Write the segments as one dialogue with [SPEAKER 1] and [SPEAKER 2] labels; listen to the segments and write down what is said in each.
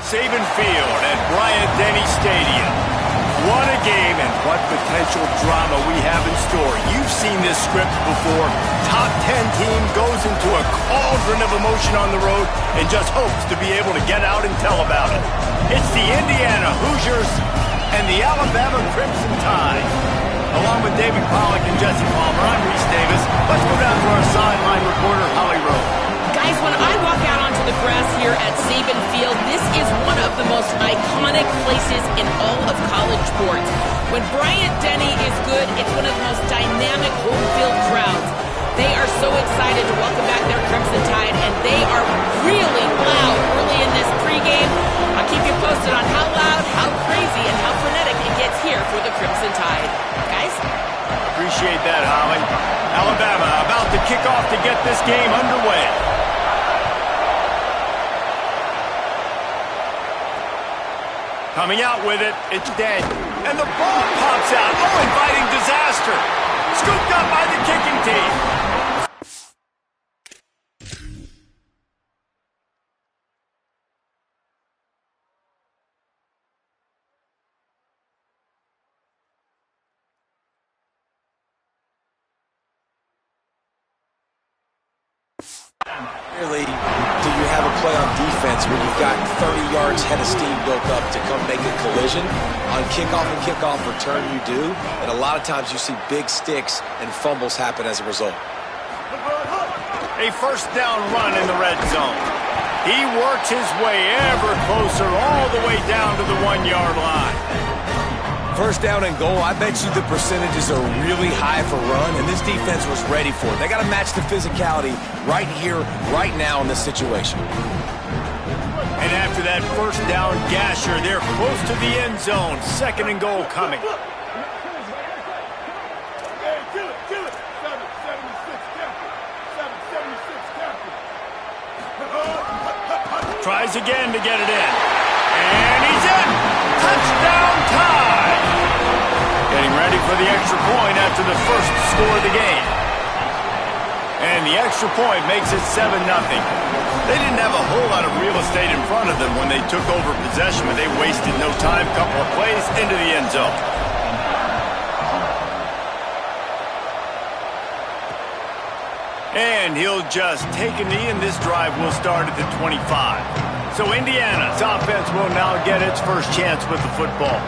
[SPEAKER 1] Saban Field at Bryant-Denny Stadium. What a game and what potential drama we have in store. You've seen this script before. Top 10 team goes into a cauldron of emotion on the road and just hopes to be able to get out and tell about it. It's the Indiana Hoosiers and the Alabama Crimson Tide. Along with David Pollack and Jesse Palmer, I'm Reese Davis. Let's go down to our sideline reporter, Holly Rowe.
[SPEAKER 2] Guys, when I walk out onto the grass here at Saban Field, this is one of the most iconic places in all of college sports. When Bryant-Denny is good, it's one of the most dynamic home field crowds. They are so excited to welcome back their Crimson Tide, and they are really loud early in this pregame. I'll keep you posted on how loud, how crazy, and how frenetic it gets here for the Crimson Tide. Guys?
[SPEAKER 1] Appreciate that, Holly. Alabama about to kick off to get this game underway. Coming out with it, it's dead. And the ball pops out. Oh, inviting disaster. Scooped up by the kicking team.
[SPEAKER 3] Clearly, do you have a play on defense where you've got 30 yards head of steam built up to come make a collision? On kickoff and kickoff return, you do. And a lot of times you see big sticks and fumbles happen as a result.
[SPEAKER 1] A first down run in the red zone. He works his way ever closer all the way down to the 1-yard line.
[SPEAKER 3] First down and goal, I bet you the percentages are really high for run, and this defense was ready for it. They got to match the physicality right here, right now in this situation.
[SPEAKER 1] And after that first down gasher, they're close to the end zone. Second and goal coming. Tries again to get it in. And he's in! Touchdown Tide! Getting ready for the extra point after the first score of the game. And the extra point makes it 7-0. They didn't have a whole lot of real estate in front of them when they took over possession, but they wasted no time. Couple of plays into the end zone. And he'll just take a knee, and this drive will start at the 25. So Indiana's offense will now get its first chance with the football.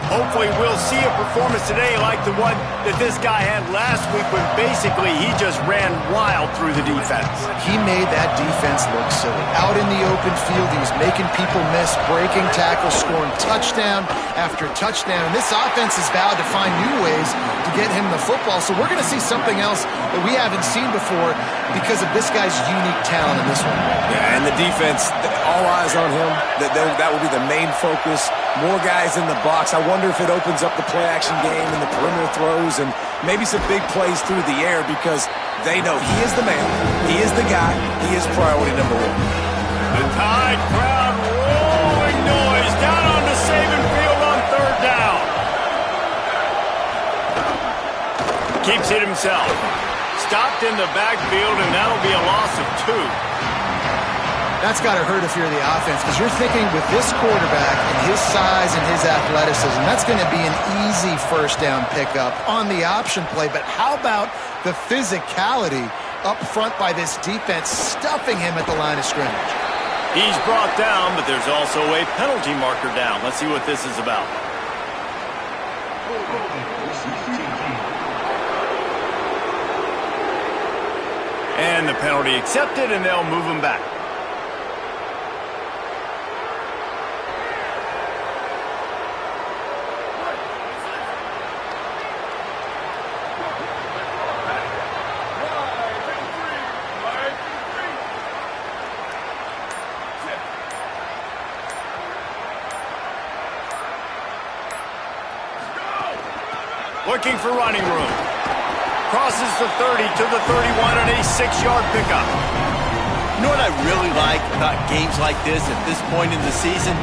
[SPEAKER 1] Hopefully we'll see a performance today like the one that this guy had last week when basically he just ran wild through the defense.
[SPEAKER 4] He made that defense look silly. Out in the open field, he was making people miss, breaking tackles, scoring touchdown after touchdown. And this offense has vowed to find new ways to get him the football. So we're going to see something else that we haven't seen before because of this guy's unique talent in this one.
[SPEAKER 3] Yeah, and the defense, all eyes on him. That will be the main focus. More guys in the box. I wonder if it opens up the play-action game and the perimeter throws and maybe some big plays through the air because they know he is the man, he is the guy, he is priority number one.
[SPEAKER 1] The Tide crowd rolling noise down onto Saban Field on third down. Keeps it himself. Stopped in the backfield, and that'll be a loss of 2.
[SPEAKER 4] That's got to hurt if you're the offense because you're thinking with this quarterback and his size and his athleticism, that's going to be an easy first down pickup on the option play. But how about the physicality up front by this defense, stuffing him at the line of scrimmage?
[SPEAKER 1] He's brought down, but there's also a penalty marker down. Let's see what this is about. And the penalty accepted, and they'll move him back. Looking for running room. Crosses the 30 to the 31 and a 6-yard pickup.
[SPEAKER 5] You know what I really like about games like this at this point in the season?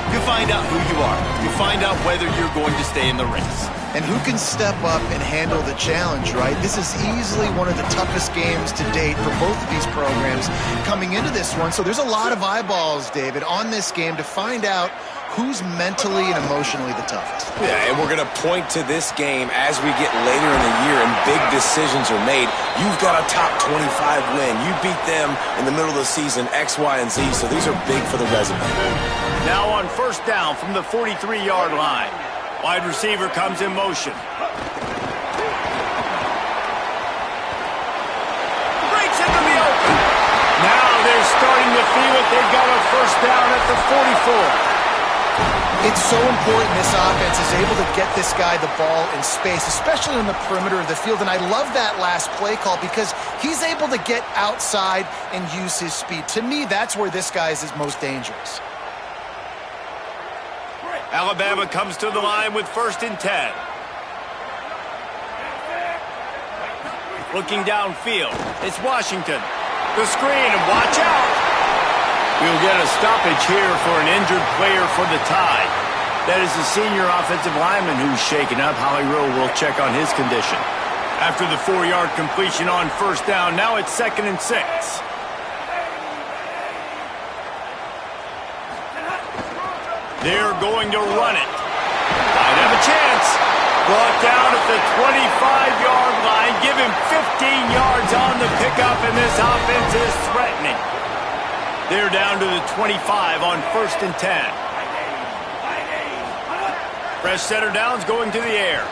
[SPEAKER 5] You find out who you are. You find out whether you're going to stay in the race.
[SPEAKER 4] And who can step up and handle the challenge, right? This is easily one of the toughest games to date for both of these programs coming into this one. So there's a lot of eyeballs, David, on this game to find out who's mentally and emotionally the toughest.
[SPEAKER 3] Yeah, and we're going to point to this game as we get later in the year and big decisions are made. You've got a top 25 win. You beat them in the middle of the season, X, Y, and Z, so these are big for the resume.
[SPEAKER 1] Now on first down from the 43-yard line. Wide receiver comes in motion. Breaks into the open. Now they're starting to feel it. They've got a first down at the 44.
[SPEAKER 4] It's so important this offense is able to get this guy the ball in space, especially on the perimeter of the field. And I love that last play call because he's able to get outside and use his speed. To me, that's where this guy is most dangerous.
[SPEAKER 1] Alabama comes to the line with 1st and 10. Looking downfield, it's Washington. The screen, and watch out. We'll get a stoppage here for an injured player for the Tide. That is the senior offensive lineman who's shaken up. Holly Rowe will check on his condition. After the 4-yard completion on first down, now it's 2nd and 6. They're going to run it. Might have a chance. Brought down at the 25-yard line. Give him 15 yards on the pickup, and this offense is threatening. They're down to the 25 on 1st and 10. Fresh setter downs going to the air.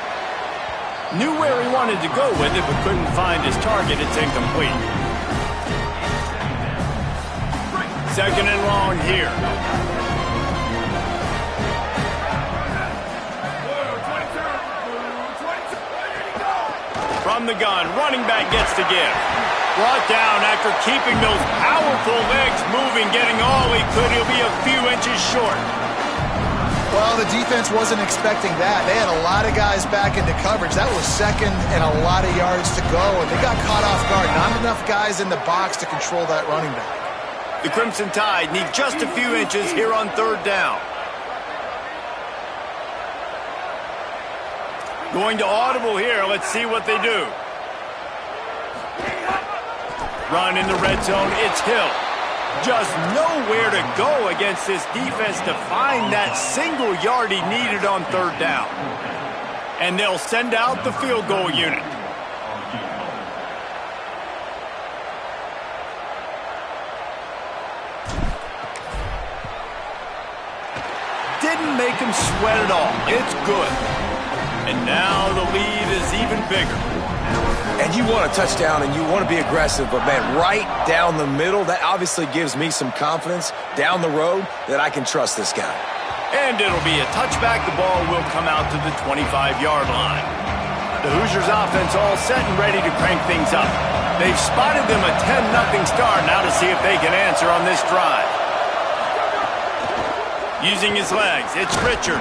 [SPEAKER 1] Knew where he wanted to go with it, but couldn't find his target. It's incomplete. 2nd and long here. From the gun, running back gets to give. Brought down after keeping those powerful legs moving, getting all he could. He'll be a few inches short.
[SPEAKER 4] Well, the defense wasn't expecting that. They had a lot of guys back into coverage. That was 2nd and a lot of yards to go, and they got caught off guard. Not enough guys in the box to control that running back.
[SPEAKER 1] The Crimson Tide need just a few inches here on 3rd down. Going to audible here. Let's see what they do. Run in the red zone. It's Hill. Just nowhere to go against this defense to find that single yard he needed on 3rd down. And they'll send out the field goal unit. Didn't make him sweat at all. It's good. And now the lead is even bigger.
[SPEAKER 3] And you want a touchdown and you want to be aggressive, but man, right down the middle, that obviously gives me some confidence down the road that I can trust this guy.
[SPEAKER 1] And it'll be a touchback. The ball will come out to the 25-yard line. The Hoosiers offense all set and ready to crank things up. They've spotted them a 10-0 start. Now to see if they can answer on this drive. Using his legs, it's Richard.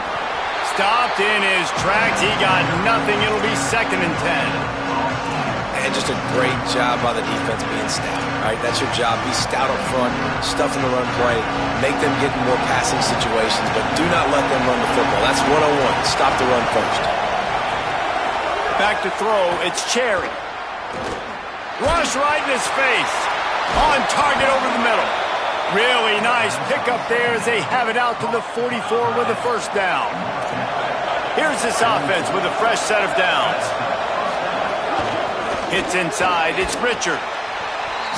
[SPEAKER 1] Stopped in his tracks. He got nothing. It'll be 2nd and 10.
[SPEAKER 3] And just a great job by the defense being stout. All right, that's your job. Be stout up front, stuff in the run play, make them get in more passing situations, but do not let them run the football. That's 101. Stop the run first.
[SPEAKER 1] Back to throw. It's Cherry. Rush right in his face. On target over the middle. Really nice pickup there as they have it out to the 44 with a first down. Here's this offense with a fresh set of downs. Hits inside. It's Richard.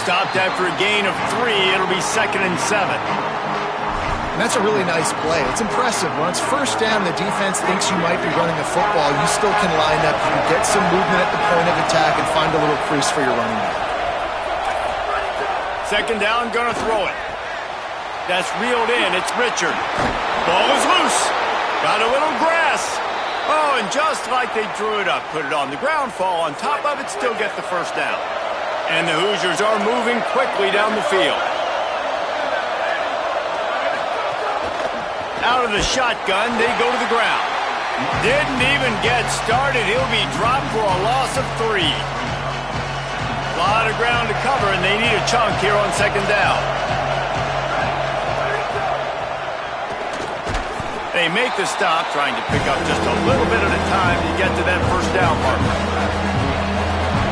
[SPEAKER 1] Stopped after a gain of 3. It'll be 2nd and 7.
[SPEAKER 4] And that's a really nice play. It's impressive. When it's first down, the defense thinks you might be running a football. You still can line up. You can get some movement at the point of attack and find a little crease for your running back.
[SPEAKER 1] 2nd down, gonna throw it. That's reeled in. It's Richard. Ball is loose. Got a little grass. Oh, and just like they drew it up, put it on the ground, fall on top of it, still get the first down. And the Hoosiers are moving quickly down the field. Out of the shotgun, they go to the ground. Didn't even get started. He'll be dropped for a loss of 3. A lot of ground to cover, and they need a chunk here on 2nd down. They make the stop, trying to pick up just a little bit at a time to get to that first down marker.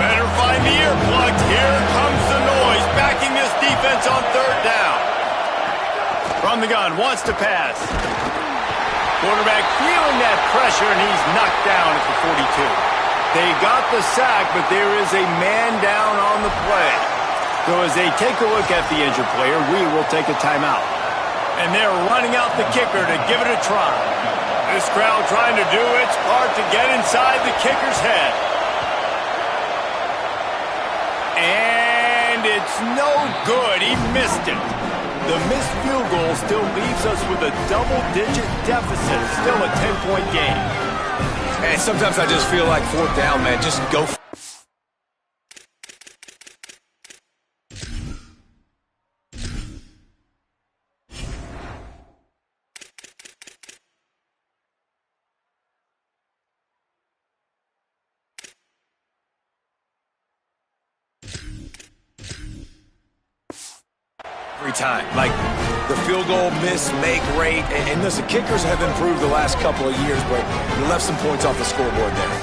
[SPEAKER 1] Better find the earplugs. Here comes the noise, backing this defense on third down. From the gun, wants to pass. Quarterback feeling that pressure, and he's knocked down at the 42. They got the sack, but there is a man down on the play. So as they take a look at the injured player, we will take a timeout. And they're running out the kicker to give it a try. This crowd trying to do its part to get inside the kicker's head. And it's no good. He missed it. The missed field goal still leaves us with a double-digit deficit. Still a 10-point game.
[SPEAKER 3] And sometimes I just feel like fourth down, man. Just go. Every time. Like the field goal miss, make rate. And listen, kickers have improved the last couple of years, but you left some points off the scoreboard there.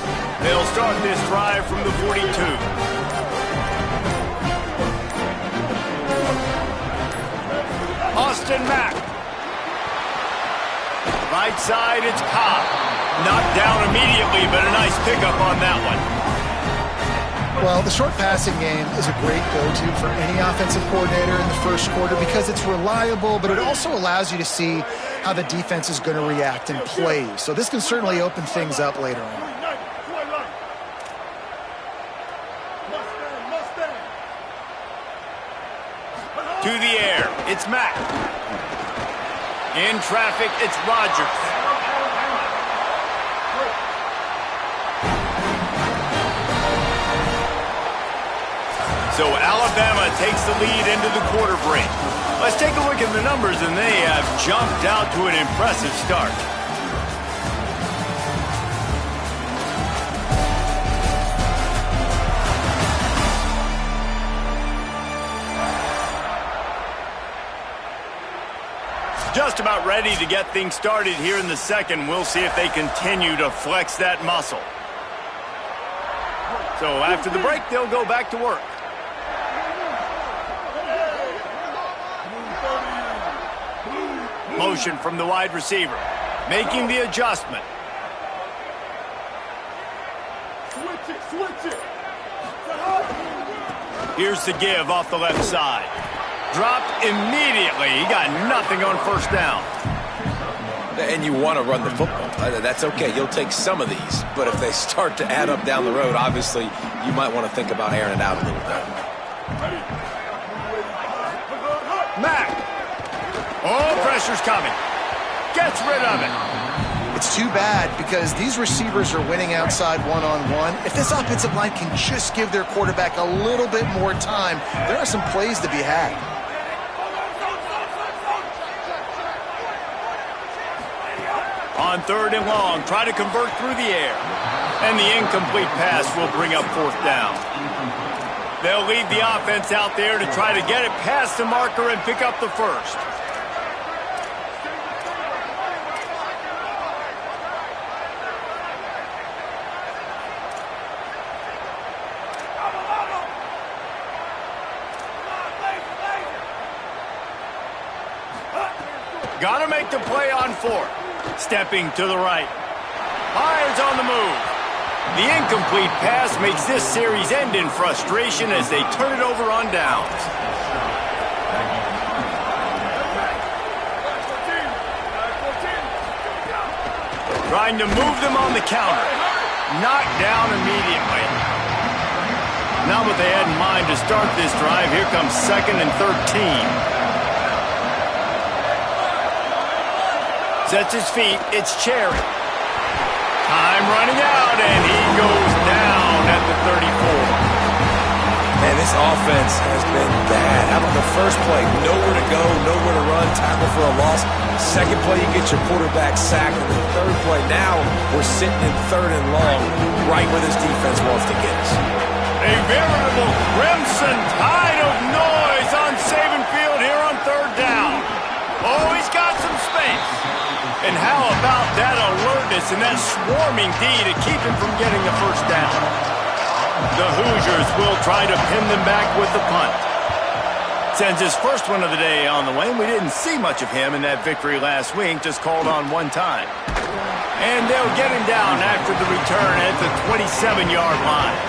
[SPEAKER 1] They'll start this drive from the 42. Austin Mack. Right side, it's Cobb. Knocked down immediately, but a nice pickup on that one.
[SPEAKER 4] Well, the short passing game is a great go-to for any offensive coordinator in the first quarter because it's reliable, but it also allows you to see how the defense is going to react and play. So this can certainly open things up later on.
[SPEAKER 1] To the air, it's Mack. In traffic, it's Rodgers. So Alabama takes the lead into the quarter break. Let's take a look at the numbers, and they have jumped out to an impressive start. Just about ready to get things started here in the second. We'll see if they continue to flex that muscle. So after the break, they'll go back to work. Motion from the wide receiver, making the adjustment. Switch it. Here's the give off the left side. Dropped immediately. He got nothing on first down.
[SPEAKER 3] And you want to run the football. That's okay. You'll take some of these. But if they start to add up down the road, obviously, you might want to think about airing it out a little bit.
[SPEAKER 1] Mack. Oh, pressure's coming. Gets rid of it.
[SPEAKER 4] It's too bad because these receivers are winning outside one-on-one. If this offensive line can just give their quarterback a little bit more time, there are some plays to be had.
[SPEAKER 1] On third and long, try to convert through the air. And the incomplete pass will bring up fourth down. They'll lead the offense out there to try to get it past the marker and pick up the first. Gotta make the play on fourth. Stepping to the right. Fires on the move. The incomplete pass makes this series end in frustration as they turn it over on downs. Trying to move them on the counter. Knocked down immediately. Not what they had in mind to start this drive. Here comes 2nd and 13. Sets his feet, it's Cherry. Time running out, and he goes down at the 34.
[SPEAKER 3] Man, this offense has been bad. How about the first play? Nowhere to go, nowhere to run, tackle for a loss. Second play, you get your quarterback sacked. And the third play, now we're sitting in 3rd and long, right where this defense wants to get us.
[SPEAKER 1] A veritable crimson tide of noise on Saban Field here on 3rd down. Oh, he's got some space. And how Davis and that swarming D to keep him from getting the first down. The Hoosiers will try to pin them back with the punt. Sends his first one of the day on the way. We didn't see much of him in that victory last week, just called on one time. And they'll get him down after the return at the 27-yard line.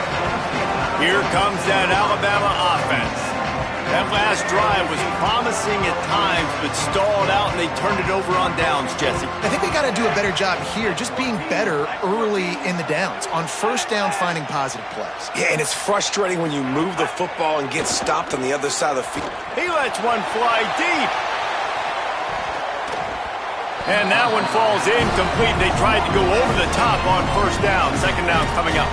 [SPEAKER 1] Here comes that Alabama offense. That last drive was promising at times, but stalled out, and they turned it over on downs, Jesse.
[SPEAKER 4] I think they got to do a better job here, just being better early in the downs. On first down, finding positive plays.
[SPEAKER 3] Yeah, and it's frustrating when you move the football and get stopped on the other side of the field.
[SPEAKER 1] He lets one fly deep. And that one falls incomplete. They tried to go over the top on first down. Second down coming up.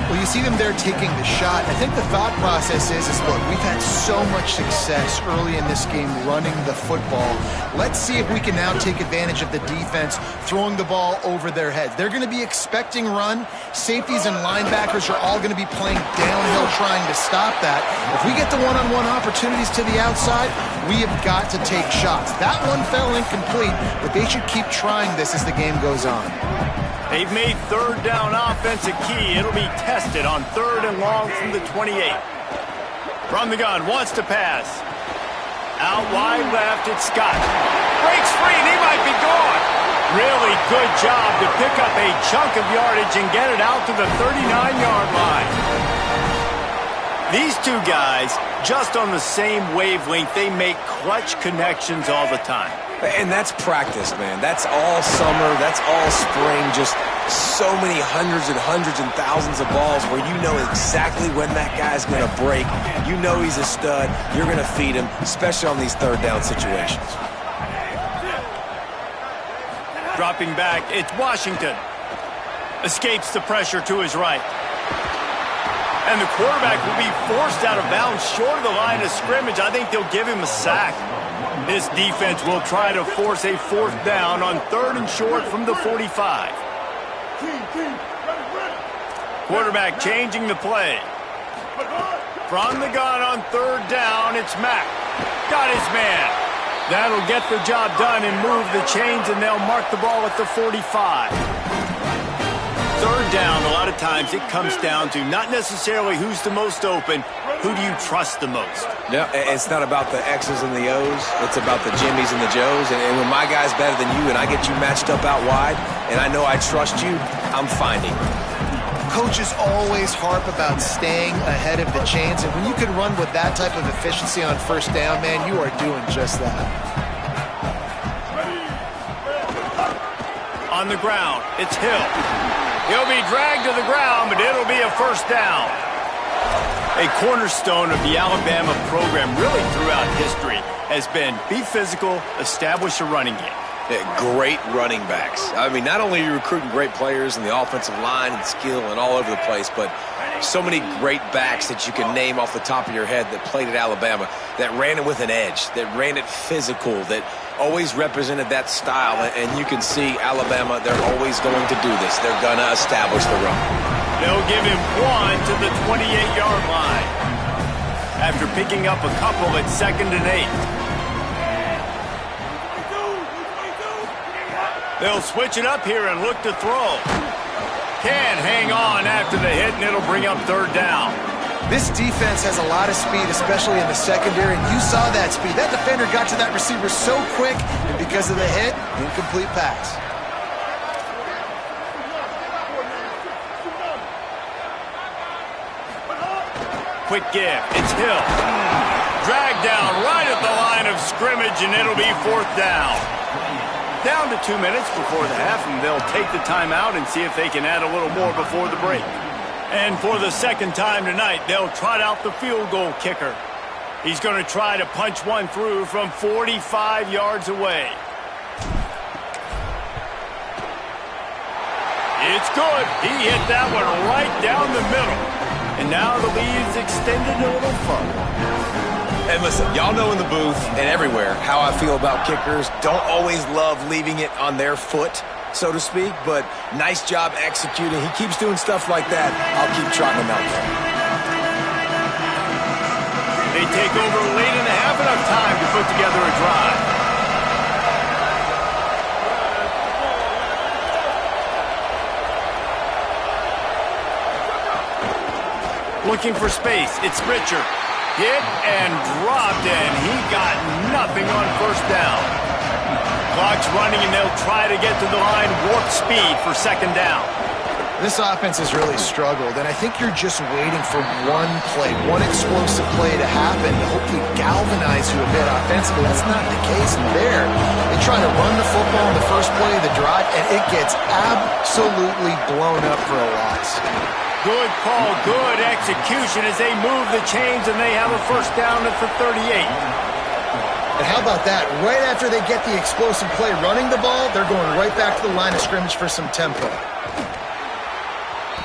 [SPEAKER 4] Well, you see them there taking the shot. I think the thought process is look, we've had so much success early in this game running the football. Let's see if we can now take advantage of the defense throwing the ball over their heads. They're going to be expecting run. Safeties and linebackers are all going to be playing downhill trying to stop that. If we get the one-on-one opportunities to the outside, we have got to take shots. That one fell incomplete, but they should keep trying this as the game goes on.
[SPEAKER 1] They've made third down offense a key. It'll be tested on third and long from the 28. From the gun, wants to pass. Out wide left, it's Scott. Breaks free, and he might be gone. Really good job to pick up a chunk of yardage and get it out to the 39-yard line. These two guys, just on the same wavelength, they make clutch connections all the time.
[SPEAKER 3] And that's practice, man. That's all summer. That's all spring. Just so many hundreds and thousands of balls where you know exactly when that guy's going to break. You know he's a stud. You're going to feed him, especially on these third down situations.
[SPEAKER 1] Dropping back, it's Washington. Escapes the pressure to his right. And the quarterback will be forced out of bounds short of the line of scrimmage. I think they'll give him a sack. This defense will try to force a fourth down on third and short from the 45. Quarterback changing the play. From the gun on third down, it's Mack. Got his man. That'll get the job done and move the chains, and they'll mark the ball at the 45. Third down, a lot of times it comes down to not necessarily who's the most open, who do you trust the most?
[SPEAKER 3] Yeah, it's not about the X's and the O's. It's about the Jimmys and the Joes. And when my guy's better than you and I get you matched up out wide, and I know I trust you, I'm finding.
[SPEAKER 4] Coaches always harp about staying ahead of the chains, and when you can run with that type of efficiency on first down, man, you are doing just that.
[SPEAKER 1] On the ground, it's Hill. He'll be dragged to the ground, but it'll be a first down. A cornerstone of the Alabama program really throughout history has been be physical, establish a running game.
[SPEAKER 3] Yeah, great running backs. I mean, not only are you recruiting great players in the offensive line and skill and all over the place, but so many great backs that you can name off the top of your head that played at Alabama, that ran it with an edge, that ran it physical, that always represented that style. And you can see Alabama, they're always going to do this. They're going to establish the run.
[SPEAKER 1] They'll give him one to the 28-yard line after picking up a couple at 2nd and 8. They'll switch it up here and look to throw. Can hang on after the hit, and it'll bring up third down.
[SPEAKER 4] This defense has a lot of speed, especially in the secondary, and you saw that speed. That defender got to that receiver so quick, and because of the hit, incomplete pass.
[SPEAKER 1] Quick give. It's Hill. Dragged down right at the line of scrimmage, and it'll be fourth down. Down to 2 minutes before the half, and they'll take the timeout and see if they can add a little more before the break. And for the second time tonight, they'll trot out the field goal kicker. He's going to try to punch one through from 45 yards away. It's good. He hit that one right down the middle. And now the lead's extended a little further.
[SPEAKER 3] And listen, y'all know in the booth and everywhere how I feel about kickers. Don't always love leaving it on their foot, so to speak, but nice job executing. He keeps doing stuff like that. I'll keep trotting him out there.
[SPEAKER 1] They take over late in the half, enough time to put together a drive. Looking for space. It's Richard. Hit and dropped, and he got nothing on first down. Clock's running, and they'll try to get to the line warp speed for second down.
[SPEAKER 4] This offense has really struggled, and I think you're just waiting for one play, one explosive play to happen to hopefully galvanize you a bit offensively. That's not the case there. They try to run the football in the first play of the drive, and it gets absolutely blown up for a loss.
[SPEAKER 1] Good call, good execution as they move the chains, and they have a first down at the 38.
[SPEAKER 4] And how about that? Right after they get the explosive play running the ball, they're going right back to the line of scrimmage for some tempo.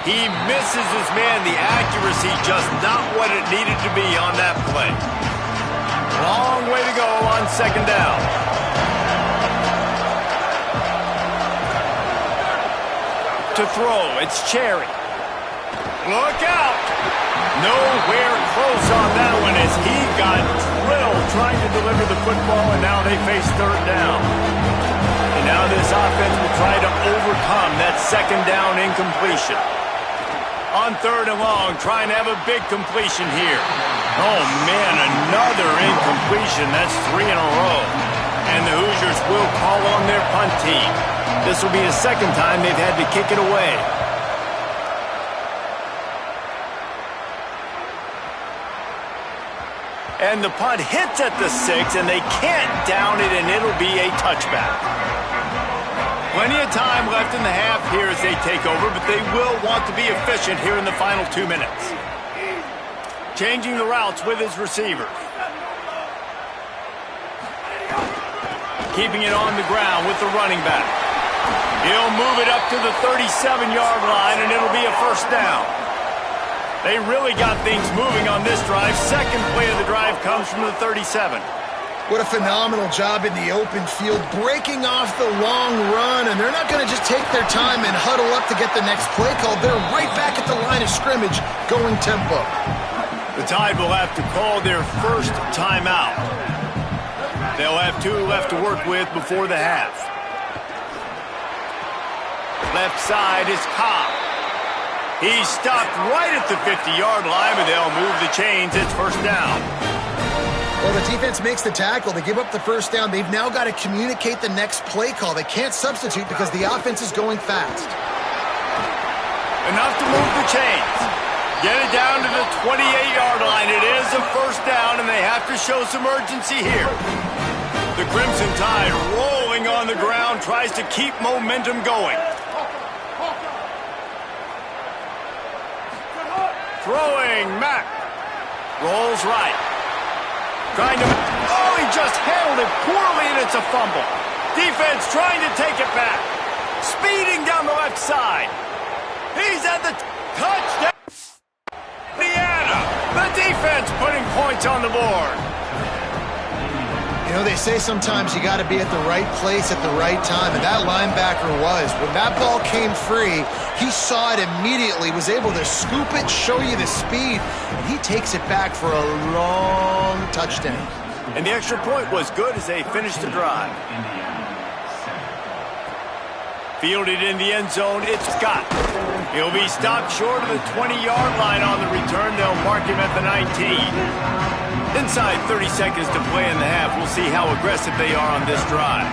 [SPEAKER 1] He misses his man. The accuracy just not what it needed to be on that play. Long way to go on second down. To throw, it's Cherry. Look out! Nowhere close on that one as he got drilled trying to deliver the football, and now they face third down. And now this offense will try to overcome that second down incompletion. On third and long, trying to have a big completion here. Oh, man, another incompletion. That's 3 in a row. And the Hoosiers will call on their punt team. This will be the second time they've had to kick it away. And the punt hits at the 6, and they can't down it, and it'll be a touchback. Plenty of time left in the half here as they take over, but they will want to be efficient here in the final 2 minutes. Changing the routes with his receiver. Keeping it on the ground with the running back. He'll move it up to the 37-yard line, and it'll be a first down. They really got things moving on this drive. Second play of the drive comes from the 37.
[SPEAKER 4] What a phenomenal job in the open field, breaking off the long run, and they're not going to just take their time and huddle up to get the next play called. They're right back at the line of scrimmage, going tempo.
[SPEAKER 1] The Tide will have to call their first timeout. They'll have 2 left to work with before the half. Left side is Cobb. He's stopped right at the 50-yard line, but they'll move the chains. It's first down.
[SPEAKER 4] Well, the defense makes the tackle. They give up the first down. They've now got to communicate the next play call. They can't substitute because the offense is going fast.
[SPEAKER 1] Enough to move the chains. Get it down to the 28-yard line. It is a first down, and they have to show some urgency here. The Crimson Tide rolling on the ground, tries to keep momentum going. Throwing, Mack. Rolls right. Trying to... Oh, he just handled it poorly, and it's a fumble. Defense trying to take it back. Speeding down the left side. He's at the touchdown. Indiana. The defense putting points on the board.
[SPEAKER 4] You know, they say sometimes you got to be at the right place at the right time, and that linebacker was. When that ball came free, he saw it immediately, was able to scoop it, show you the speed, and he takes it back for a long touchdown.
[SPEAKER 1] And the extra point was good as they finished the drive. Fielded in the end zone, it's Scott. He'll be stopped short of the 20-yard line on the return. They'll mark him at the 19. Inside 30 seconds to play in the half. We'll see how aggressive they are on this drive.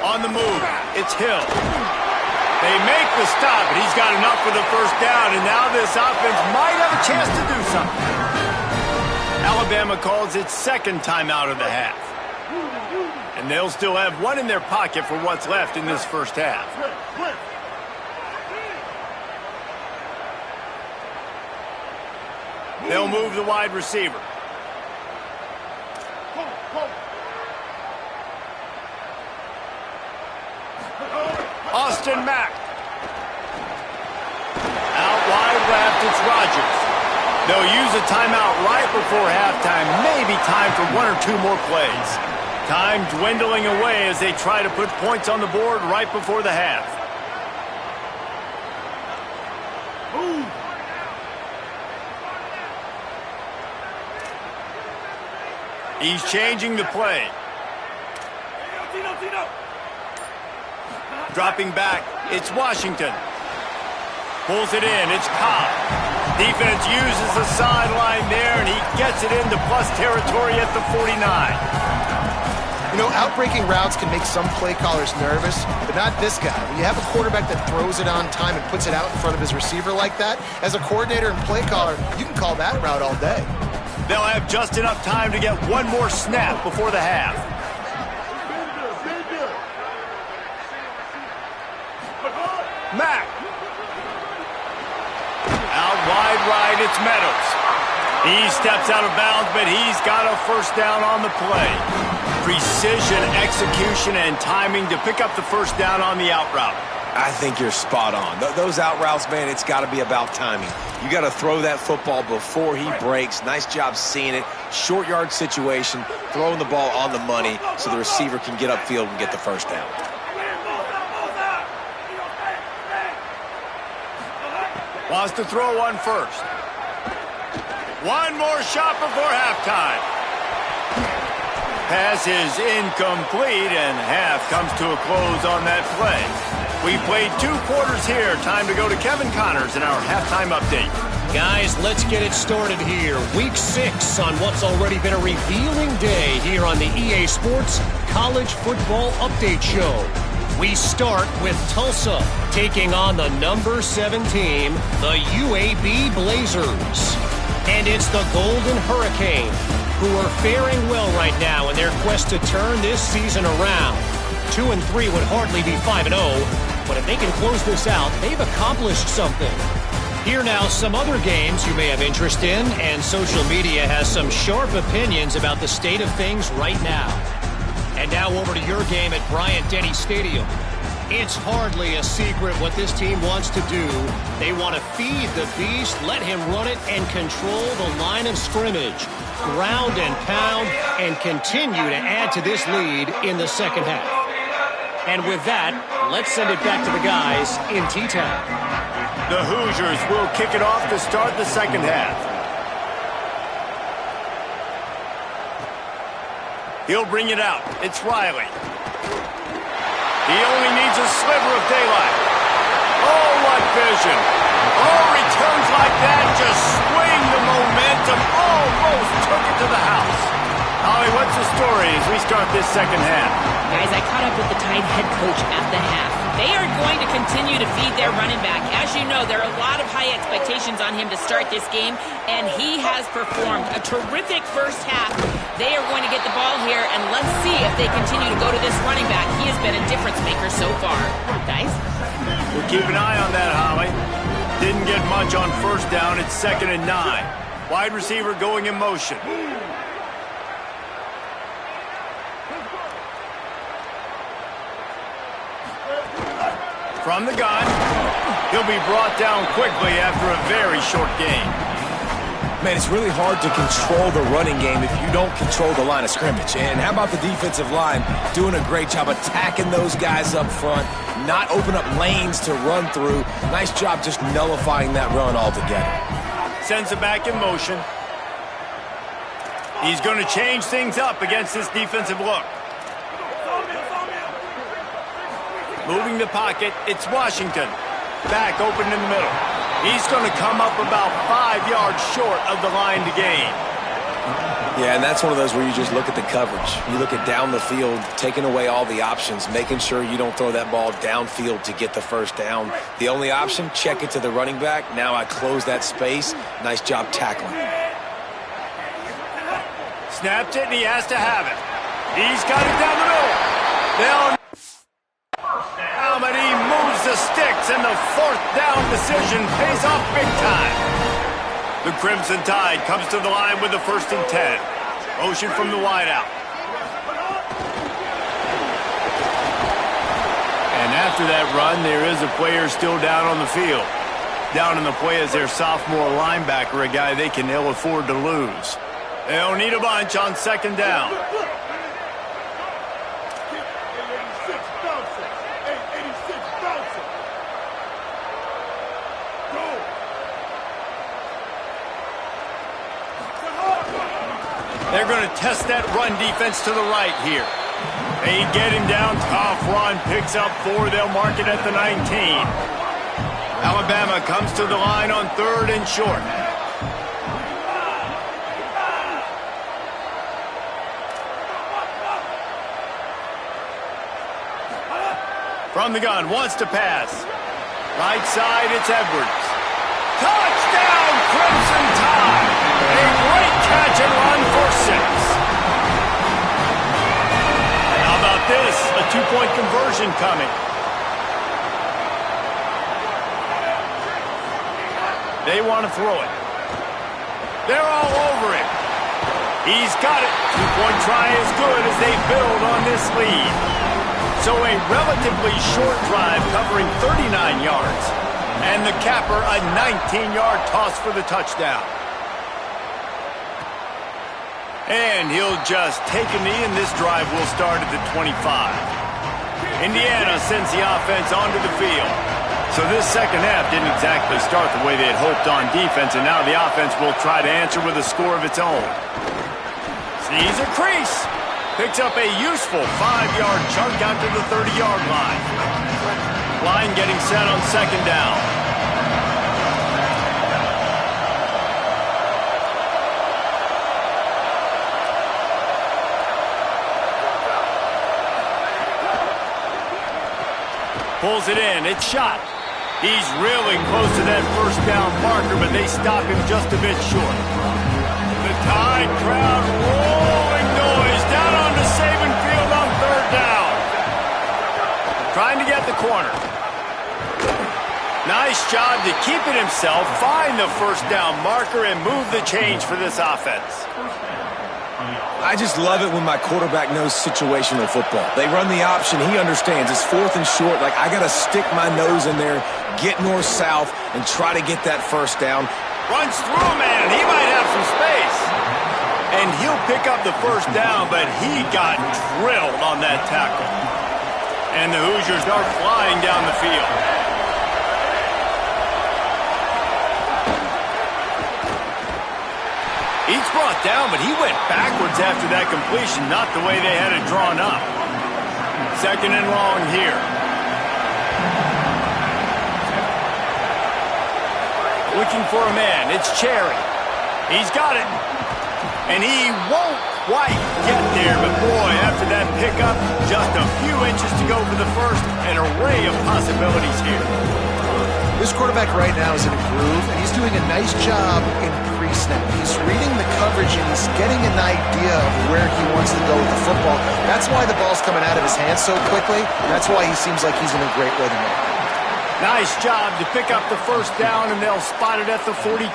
[SPEAKER 1] On the move, it's Hill. They make the stop, and he's got enough for the first down, and now this offense might have a chance to do something. Alabama calls its second timeout of the half. And they'll still have 1 in their pocket for what's left in this first half. They'll move the wide receiver. Austin Mack. Out wide left, it's Rodgers. They'll use a timeout right before halftime. Maybe time for 1 or 2 more plays. Time dwindling away as they try to put points on the board right before the half. He's changing the play. Dropping back, it's Washington. Pulls it in. It's Cobb. Defense uses the sideline there, and he gets it into plus territory at the 49.
[SPEAKER 4] You know, out-breaking routes can make some play callers nervous, but not this guy. When you have a quarterback that throws it on time and puts it out in front of his receiver like that, as a coordinator and play caller, you can call that route all day.
[SPEAKER 1] They'll have just enough time to get one more snap before the half. Mack. Out wide right, it's Meadows. He steps out of bounds, but he's got a first down on the play. Precision, execution, and timing to pick up the first down on the out route.
[SPEAKER 3] I think you're spot on. Those out routes, man, it's got to be about timing. You got to throw that football before he breaks. Nice job seeing it. Short yard situation, throwing the ball on the money so the receiver can get upfield and get the first down.
[SPEAKER 1] Wants to throw one first. One more shot before halftime. Pass is incomplete, and half comes to a close on that play. We played 2 quarters here. Time to go to Kevin Connors in our halftime update.
[SPEAKER 6] Guys, let's get it started here. Week 6 on what's already been a revealing day here on the EA Sports College Football Update Show. We start with Tulsa taking on the number 7 team, the UAB Blazers. And it's the Golden Hurricane, who are faring well right now in their quest to turn this season around. 2-3 would hardly be 5-0, but if they can close this out, they've accomplished something. Here now some other games you may have interest in, and social media has some sharp opinions about the state of things right now. And now over to your game at Bryant-Denny Stadium. It's hardly a secret what this team wants to do. They want to feed the beast, let him run it, and control the line of scrimmage. Ground and pound, and continue to add to this lead in the second half. And with that, let's send it back to the guys in T-Town.
[SPEAKER 1] The Hoosiers will kick it off to start the second half. He'll bring it out. It's Riley. He only needs a sliver of daylight. Oh, what vision. Oh, returns like that just swing the momentum. Almost took it to the house. Holly, what's the story as we start this second half?
[SPEAKER 2] Guys, I caught up with the Tide head coach at the half. They are going to continue to feed their running back. As you know, there are a lot of high expectations on him to start this game, and he has performed a terrific first half. They are going to get the ball here, and let's see if they continue to go to this running back. He has been a difference maker so far. Guys?
[SPEAKER 1] We'll keep an eye on that, Holly. Didn't get much on first down. It's 2nd and 9. Wide receiver going in motion. From the gun, he'll be brought down quickly after a very short game.
[SPEAKER 3] Man, it's really hard to control the running game if you don't control the line of scrimmage. And how about the defensive line doing a great job attacking those guys up front, not open up lanes to run through. Nice job just nullifying that run altogether.
[SPEAKER 1] Sends it back in motion. He's going to change things up against this defensive look. Moving the pocket, it's Washington. Back open in the middle. He's going to come up about 5 yards short of the line to gain.
[SPEAKER 3] Yeah, and that's one of those where you just look at the coverage. You look at down the field, taking away all the options, making sure you don't throw that ball downfield to get the first down. The only option, check it to the running back. Now I close that space. Nice job tackling.
[SPEAKER 1] Snapped it, and he has to have it. He's got it down the middle. They'll but he moves the sticks, and the 4th down decision pays off big time. The Crimson Tide comes to the line with the 1st and 10. Motion from the wideout. And after that run, there is a player still down on the field. Down in the play is their sophomore linebacker, a guy they can ill afford to lose. They'll need a bunch on 2nd down. They're going to test that run defense to the right here. They get him down. Tough run. Picks up 4. They'll mark it at the 19. Alabama comes to the line on 3rd and short. From the gun, wants to pass. Right side, it's Edwards. Touchdown, Crimson Tide! A great catch and run for 6. How about this? A 2-point conversion coming. They want to throw it. They're all over it. He's got it. 2-point try is good as they build on this lead. So a relatively short drive covering 39 yards. And the capper, a 19-yard toss for the touchdown. And he'll just take a knee, and this drive will start at the 25. Indiana sends the offense onto the field. So this second half didn't exactly start the way they had hoped on defense, and now the offense will try to answer with a score of its own. Sees a crease. Picks up a useful 5-yard chunk out to the 30-yard line. Line getting set on second down. Pulls it in. It's shot. He's really close to that first down marker, but they stop him just a bit short. The Tide crowd rolling noise down onto Saban Field on 3rd down. Trying to get the corner. Nice job to keep it himself, find the first down marker, and move the change for this offense.
[SPEAKER 3] I just love it when my quarterback knows situational football. They run the option. He understands. It's 4th and short. Like, I got to stick my nose in there, get north-south, and try to get that first down.
[SPEAKER 1] Runs through a man. He might have some space. And he'll pick up the first down, but he got drilled on that tackle. And the Hoosiers are flying down the field. He's brought down, but he went backwards after that completion, not the way they had it drawn up. 2nd and long here. Looking for a man. It's Cherry. He's got it. And he won't quite get there, but boy, after that pickup, just a few inches to go for the first. An array of possibilities here.
[SPEAKER 4] This quarterback right now is in a groove, and he's doing a nice job in pre-snap. He's reading the coverage, and he's getting an idea of where he wants to go with the football. That's why the ball's coming out of his hands so quickly. That's why he seems like he's in a great rhythm.
[SPEAKER 1] Nice job to pick up the first down, and they'll spot it at the 42.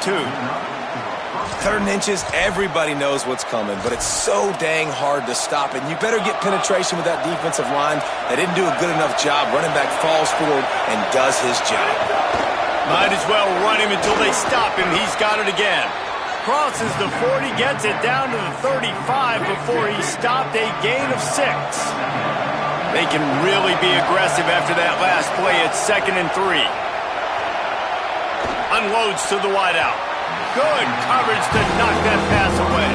[SPEAKER 3] 3rd and inches, everybody knows what's coming, but it's so dang hard to stop it. You better get penetration with that defensive line. They didn't do a good enough job. Running back falls forward and does his job.
[SPEAKER 1] Might as well run him until they stop him. He's got it again. Crosses the 40, gets it down to the 35 before he stopped. A gain of 6. They can really be aggressive after that last play. It's 2nd and 3. Unloads to the wideout. Good coverage to knock that pass away.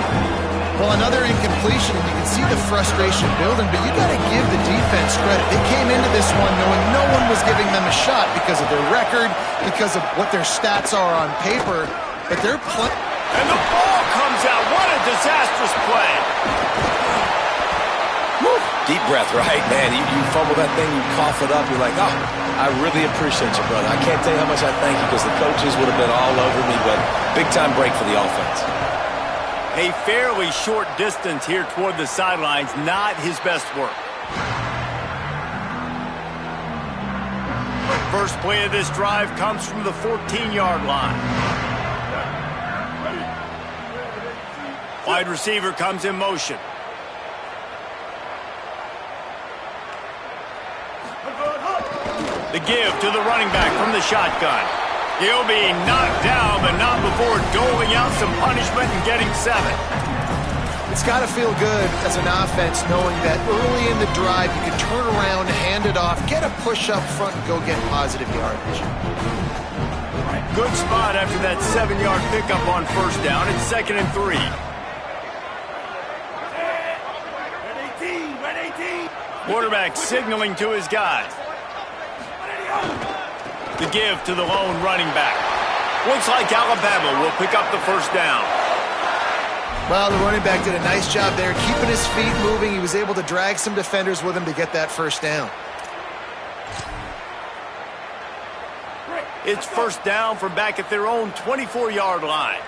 [SPEAKER 4] Well, another incompletion, and you can see the frustration building, but you got to give the defense credit. They came into this one knowing no one was giving them a shot because of their record, because of what their stats are on paper, but they're playing.
[SPEAKER 1] And the ball comes out. What a disastrous play.
[SPEAKER 3] Woo. Deep breath, right? Man, you fumble that thing, you cough it up, you're like, oh, I really appreciate you, brother. I can't tell you how much I thank you because the coaches would have been all over me, but big-time break for the offense.
[SPEAKER 1] A fairly short distance here toward the sidelines, not his best work. First play of this drive comes from the 14-yard line. Wide receiver comes in motion. The give to the running back from the shotgun. He'll be knocked down, but not before doling out some punishment and getting 7.
[SPEAKER 4] It's got to feel good as an offense knowing that early in the drive you can turn around, hand it off, get a push up front, and go get positive yardage.
[SPEAKER 1] Good spot after that 7-yard pickup on first down. It's 2nd and 3. Quarterback signaling to his guys. The give to the lone running back. Looks like Alabama will pick up the first down.
[SPEAKER 4] Well, the running back did a nice job there, keeping his feet moving. He was able to drag some defenders with him to get that first down.
[SPEAKER 1] It's first down from back at their own 24-yard line.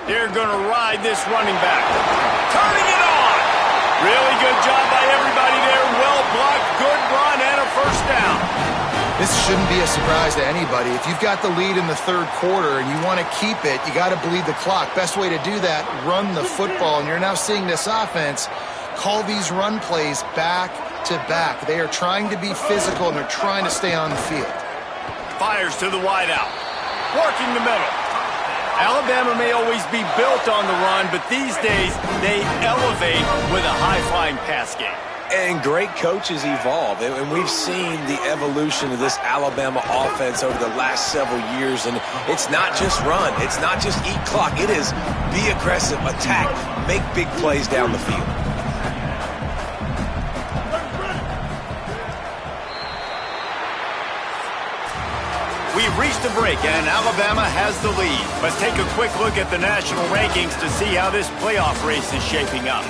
[SPEAKER 1] They're going to ride this running back. Turning it on! Really good job by everybody there. Well blocked, good run, and a first down.
[SPEAKER 4] This shouldn't be a surprise to anybody. If you've got the lead in the third quarter and you want to keep it, you got to bleed the clock. Best way to do that, run the football. And you're now seeing this offense call these run plays back to back. They are trying to be physical, and they're trying to stay on the field.
[SPEAKER 1] Fires to the wideout. Working the middle. Alabama may always be built on the run, but these days they elevate with a high-flying pass game.
[SPEAKER 3] And great coaches evolve, and we've seen the evolution of this Alabama offense over the last several years, and it's not just run, it's not just eat clock, it is be aggressive, attack, make big plays down the field.
[SPEAKER 1] We've reached the break, and Alabama has the lead. Let's take a quick look at the national rankings to see how this playoff race is shaping up.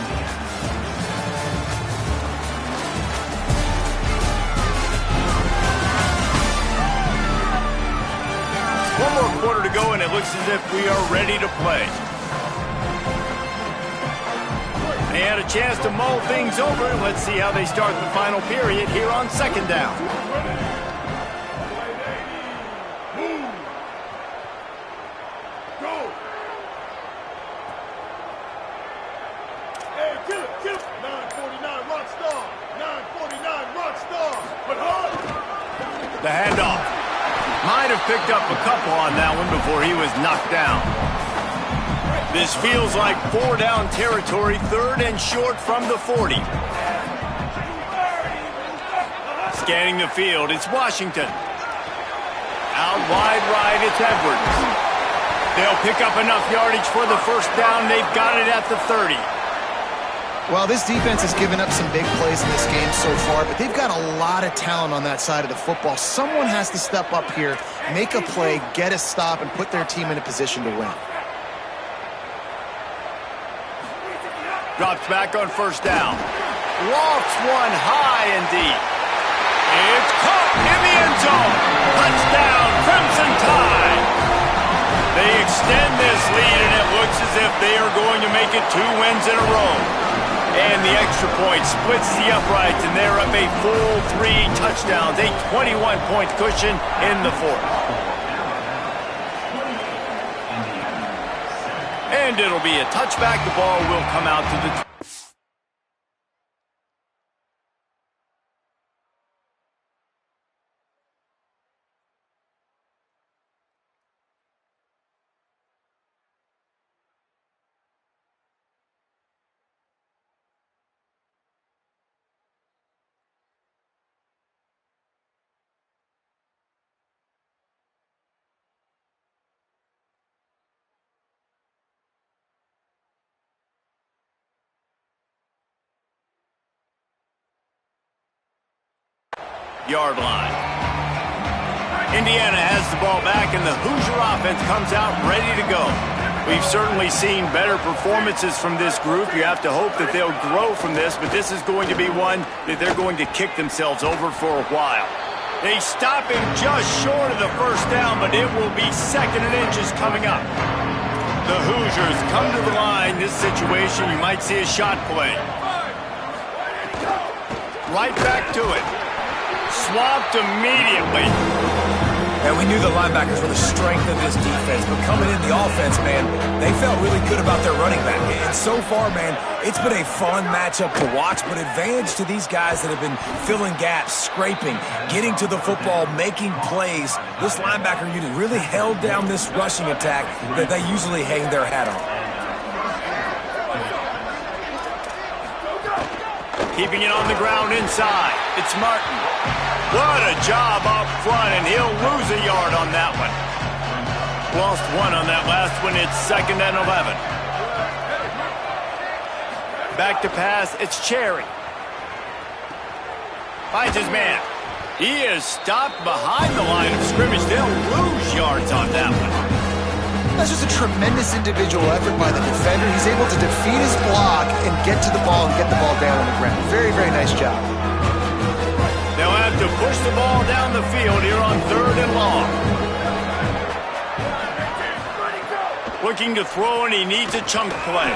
[SPEAKER 1] One more quarter to go, and it looks as if we are ready to play. They had a chance to mull things over. Let's see how they start the final period here on second down. The handoff. Might have picked up a couple on that one before he was knocked down. This feels like 4-down territory, third and short from the 40. Scanning the field, it's Washington. Out wide right, it's Edwards. They'll pick up enough yardage for the first down. They've got it at the 30.
[SPEAKER 4] Well, this defense has given up some big plays in this game so far, but they've got a lot of talent on that side of the football. Someone has to step up here, make a play, get a stop, and put their team in a position to win.
[SPEAKER 1] Drops back on first down. Lofts one high and deep. It's caught in the end zone. Touchdown, Crimson Tide. They extend this lead, and it looks as if they are going to make it 2 wins in a row. And the extra point splits the uprights, and they're up a full 3 touchdowns, a 21-point cushion in the fourth. And it'll be a touchback. The ball will come out to the... yard line. Indiana has the ball back, and the Hoosier offense comes out ready to go. We've certainly seen better performances from this group. You have to hope that they'll grow from this, but this is going to be one that they're going to kick themselves over for a while. They stop him just short of the first down, but it will be second and inches coming up. The Hoosiers come to the line. This situation, you might see a shot play. Right back to it. Swamped immediately.
[SPEAKER 3] And we knew the linebackers were the strength of this defense, but coming in the offense, man, they felt really good about their running back. And so far, man, it's been a fun matchup to watch, but advantage to these guys that have been filling gaps, scraping, getting to the football, making plays. This linebacker unit really held down this rushing attack that they usually hang their hat on.
[SPEAKER 1] Keeping it on the ground inside. It's Martin. What a job up front, and he'll lose a yard on that one. Lost 1 on that last one. It's 2nd and 11. Back to pass. It's Cherry. Finds his man. He is stopped behind the line of scrimmage. They'll lose yards on that one.
[SPEAKER 4] That's just a tremendous individual effort by the defender. He's able to defeat his block and get to the ball and get the ball down on the ground. Very, very nice job.
[SPEAKER 1] They'll have to push the ball down the field here on 3rd and long. Looking to throw, and he needs a chunk play.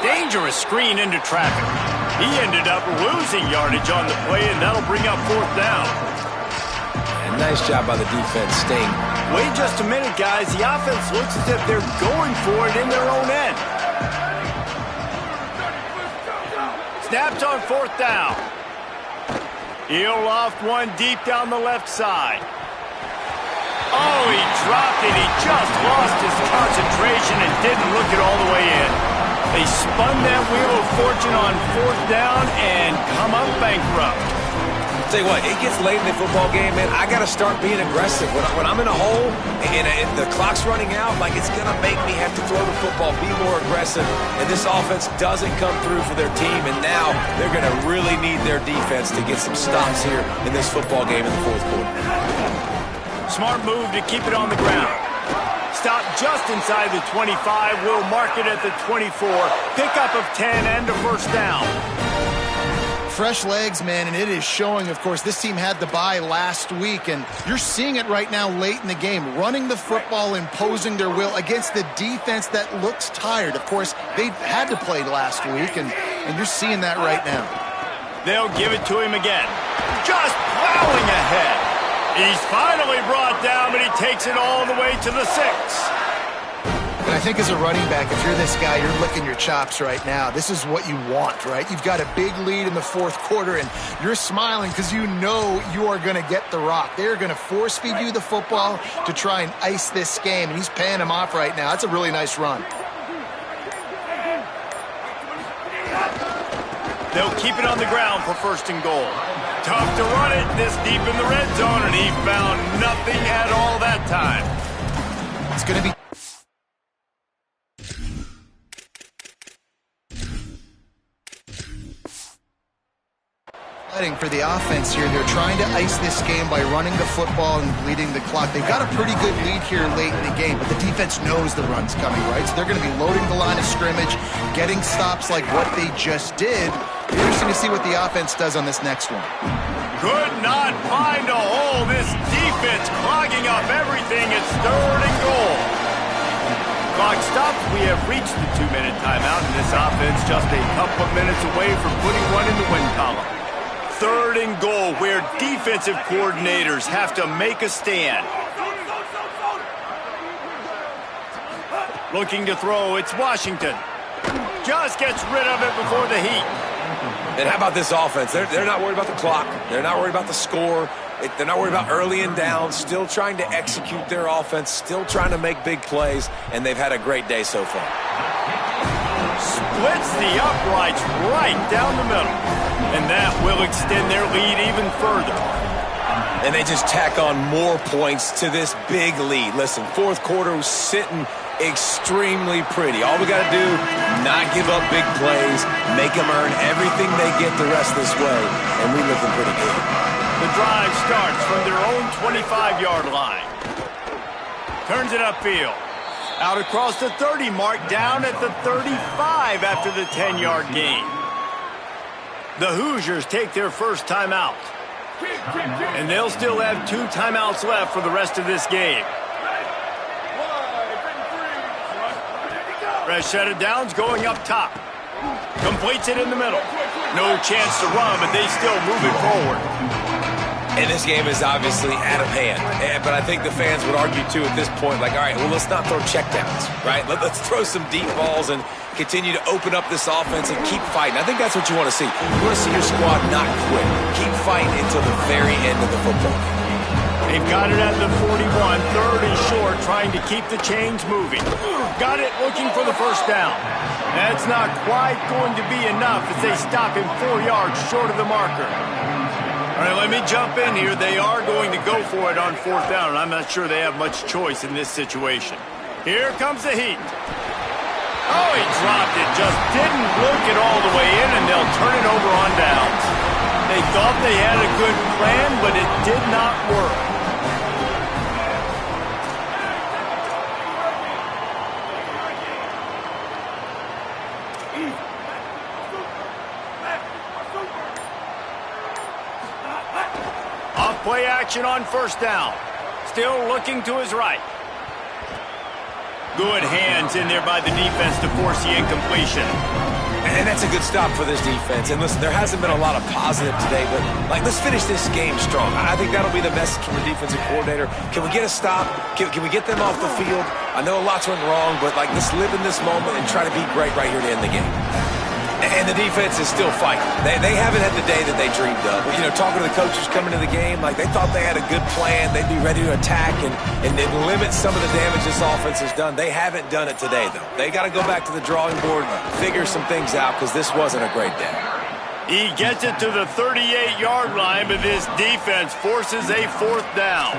[SPEAKER 1] Dangerous screen into traffic. He ended up losing yardage on the play, and that'll bring up 4th down.
[SPEAKER 3] And nice job by the defense staying.
[SPEAKER 1] Wait just a minute, guys. The offense looks as if they're going for it in their own end. Snaps on 4th down. He'll loft one deep down the left side. Oh, he dropped it. He just lost his concentration and didn't look it all the way in. They spun that wheel of fortune on 4th down and come up bankrupt.
[SPEAKER 3] Tell you what, it gets late in the football game, man. I got to start being aggressive. When I'm in a hole and the clock's running out, like, it's going to make me have to throw the football, be more aggressive. And this offense doesn't come through for their team, and now they're going to really need their defense to get some stops here in this football game in the 4th quarter.
[SPEAKER 1] Smart move to keep it on the ground. Stop just inside the 25. We'll mark it at the 24. Pickup of 10 and a 1st down.
[SPEAKER 4] Fresh legs, man, and it is showing, of course. This team had the bye last week, and you're seeing it right now late in the game. Running the football, imposing their will against the defense that looks tired. Of course, they had to play last week, and you're seeing that right now.
[SPEAKER 1] They'll give it to him again. Just plowing ahead. He's finally brought down, but he takes it all the way to the 6.
[SPEAKER 4] And I think as a running back, if you're this guy, you're licking your chops right now. This is what you want, right? You've got a big lead in the 4th quarter, and you're smiling because you know you are going to get the rock. They're going to force feed you the football to try and ice this game, and he's paying him off right now. That's a really nice run.
[SPEAKER 1] They'll keep it on the ground for 1st and goal. Tough to run it this deep in the red zone, and he found nothing at all that time.
[SPEAKER 4] It's going to be for the offense here. They're trying to ice this game by running the football and bleeding the clock. They've got a pretty good lead here late in the game, but the defense knows the run's coming, right? So they're going to be loading the line of scrimmage, getting stops like what they just did. Interesting to see what the offense does on this next one.
[SPEAKER 1] Could not find a hole. This defense clogging up everything. It's 3rd and goal. Clock stops. We have reached the 2-minute timeout, and this offense just a couple of minutes away from putting one in the win column. 3rd and goal, where defensive coordinators have to make a stand. Looking to throw, it's Washington. Just gets rid of it before the heat.
[SPEAKER 3] And how about this offense? They're not worried about the clock. They're not worried about the score. They're not worried about early and down. Still trying to execute their offense. Still trying to make big plays. And they've had a great day so far.
[SPEAKER 1] Splits the uprights right down the middle. And that will extend their lead even further.
[SPEAKER 3] And they just tack on more points to this big lead. Listen, 4th quarter was sitting extremely pretty. All we got to do, not give up big plays, make them earn everything they get the rest of this way, and we're looking pretty good.
[SPEAKER 1] The drive starts from their own 25-yard line. Turns it upfield. Out across the 30 mark, down at the 35 after the 10-yard gain. The Hoosiers take their first timeout. And they'll still have 2 timeouts left for the rest of this game. Fresh set of downs going up top. Completes it in the middle. No chance to run, but they still move it forward.
[SPEAKER 3] And this game is obviously out of hand. But I think the fans would argue, too, at this point, like, all right, well, let's not throw checkdowns, right? Let's throw some deep balls and continue to open up this offense and keep fighting. I think that's what you want to see. You want to see your squad not quit. Keep fighting until the very end of the football game.
[SPEAKER 1] They've got it at the 41, 3rd and short, trying to keep the chains moving. Got it, looking for the 1st down. That's not quite going to be enough as they stop him 4 yards short of the marker. All right, let me jump in here. They are going to go for it on 4th down, and I'm not sure they have much choice in this situation. Here comes the heat. Oh, he dropped it. Just didn't look it all the way in, and they'll turn it over on downs. They thought they had a good plan, but it did not work. Off play action on first down. Still looking to his right. Good hands in there by the defense to force the incompletion.
[SPEAKER 3] And that's a good stop for this defense. And listen, there hasn't been a lot of positive today, but let's finish this game strong. I think that'll be the message from the defensive coordinator. Can we get a stop? Can we get them off the field? I know a lot's went wrong, but let's live in this moment and try to be great right here to end the game. And the defense is still fighting. They haven't had the day that they dreamed of. You know, talking to the coaches coming to the game, they thought they had a good plan. They'd be ready to attack and limit some of the damage this offense has done. They haven't done it today, though. They got to go back to the drawing board, figure some things out, because this wasn't a great day.
[SPEAKER 1] He gets it to the 38-yard line, but this defense forces a fourth down.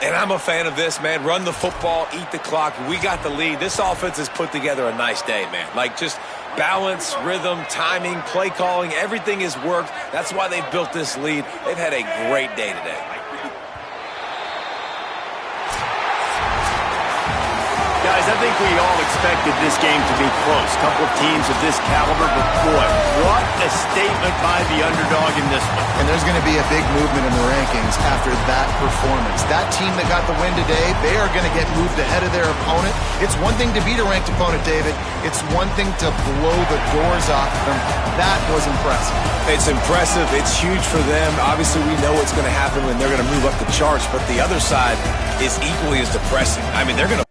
[SPEAKER 3] And I'm a fan of this, man. Run the football, eat the clock. We got the lead. This offense has put together a nice day, man. Just balance, rhythm, timing, play calling, everything has worked. That's why they've built this lead. They've had a great day today.
[SPEAKER 1] Guys, I think we all expected this game to be close. Couple of teams of this caliber, but boy, what a statement by the underdog in this one.
[SPEAKER 4] And there's going to be a big movement in the rankings after that performance. That team that got the win today, they are going to get moved ahead of their opponent. It's one thing to beat a ranked opponent, David. It's one thing to blow the doors off them. That was impressive.
[SPEAKER 3] It's impressive. It's huge for them. Obviously, we know what's going to happen when they're going to move up the charts, but the other side is equally as depressing. I mean, they're going to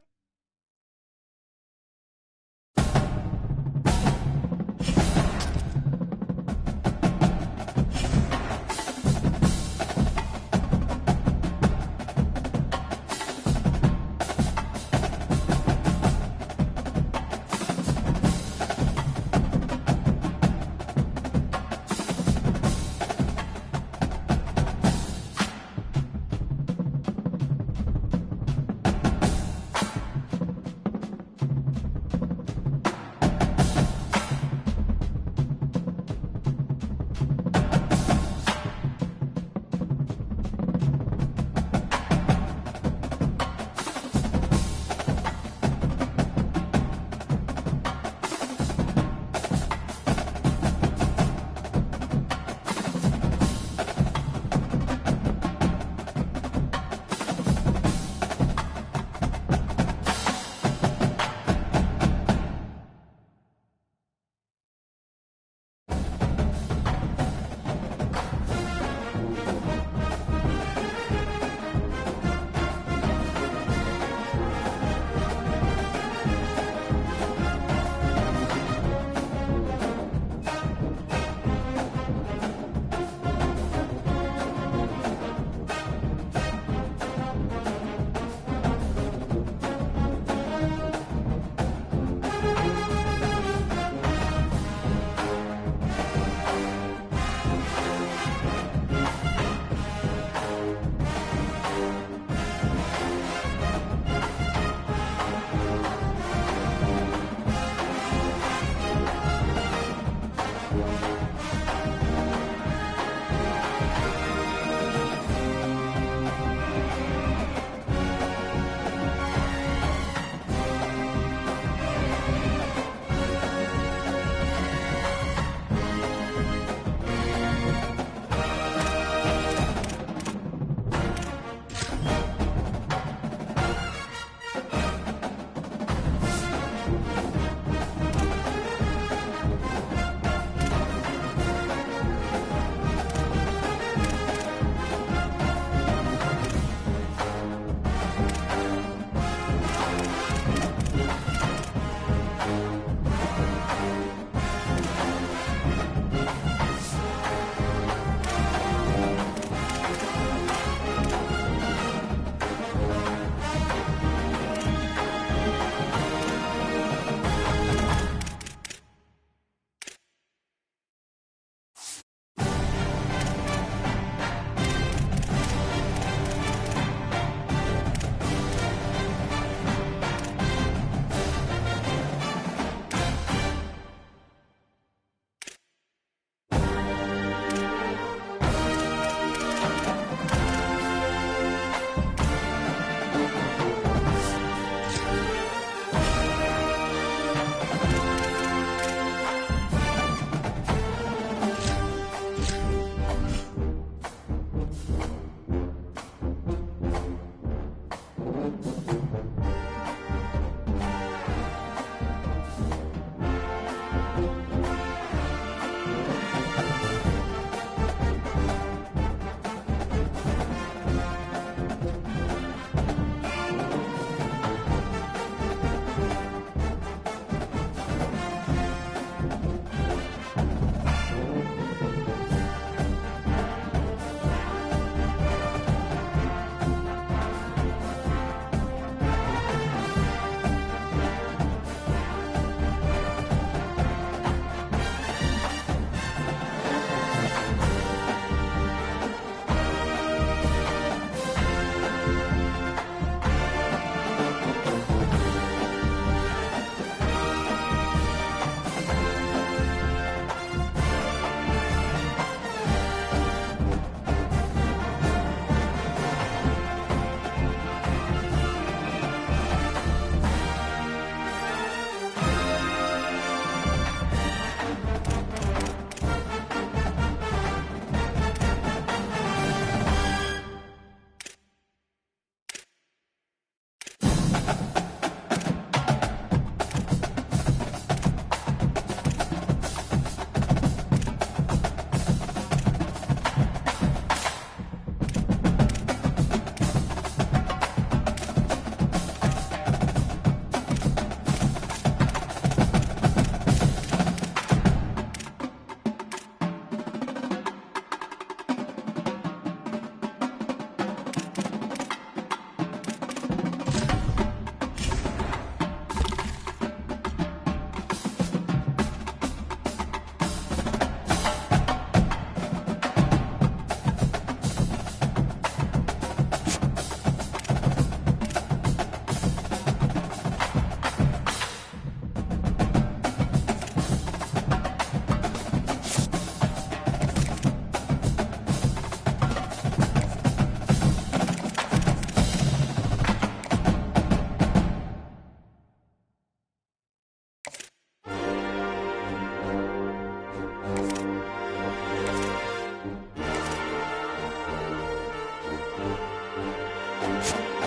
[SPEAKER 1] it.